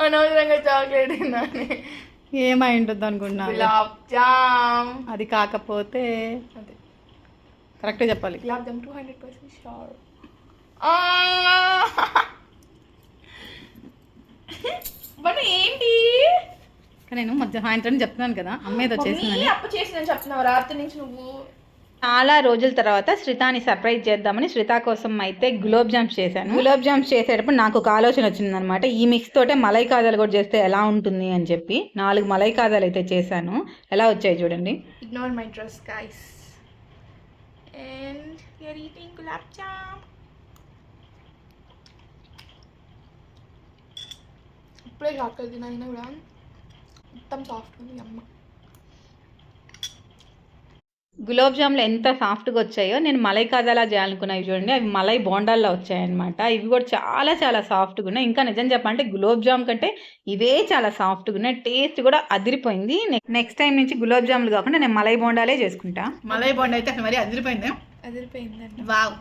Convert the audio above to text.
అనవసరంగా చాక్లెట్ తిన్నాను. ఏమై ఉంటుంది అనుకున్నా? గులాబ్ జామ్. అది కాకపోతే అదే కరెక్ట్గా చెప్పాలి. గులాబ్ జామ్ 200% షూర్. బట్ ఏంటి నేను సాయంత్రం చెప్తున్నాను కదా, అమ్మేదో చేసిందని. అప్పు చేసిందని చెప్తున్నావు రాత్రి నుంచి నువ్వు. చాలా రోజుల తర్వాత శ్రితాని సర్ప్రైజ్ చేద్దామని శ్రిత కోసం అయితే గులాబ్ జామ్స్ చేశాను. గులాబ్ జామ్స్ చేసేటప్పుడు నాకు ఒక ఆలోచన వచ్చిందనమాట. ఈ మిక్స్ తోటే మలై కాజాలు కూడా చేస్తే ఎలా ఉంటుంది అని చెప్పి 4 మలై కాజాలు అయితే చేశాను. ఎలా వచ్చాయి చూడండి. Ignore my dress guys and we are eating gulab jam. ఇప్పుడే చాక్లెట్ తినైనా కూడా మొత్తం సాఫ్ట్ ఉంది అమ్మ. గులాబ్ జామ్లు ఎంత సాఫ్ట్గా వచ్చాయో నేను మలై కాజాలా చేయాలనుకున్నాయి చూడండి, అవి మలై బోండాల్లో వచ్చాయన్నమాట. ఇవి కూడా చాలా చాలా సాఫ్ట్గా ఉన్నాయి. ఇంకా నిజం చెప్పాలంటే గులాబ్ జామ్ కంటే ఇవే చాలా సాఫ్ట్గా ఉన్నాయి. టేస్ట్ కూడా అదిరిపోయింది. నెక్స్ట్ టైం నుంచి గులాబ్ జాములు కాకుండా నేను మలై బోండాలే చేసుకుంటా. మలై బోండా అయితే మరి అదిరిపోయింది. అదిరిపోయిందండి. వావ్.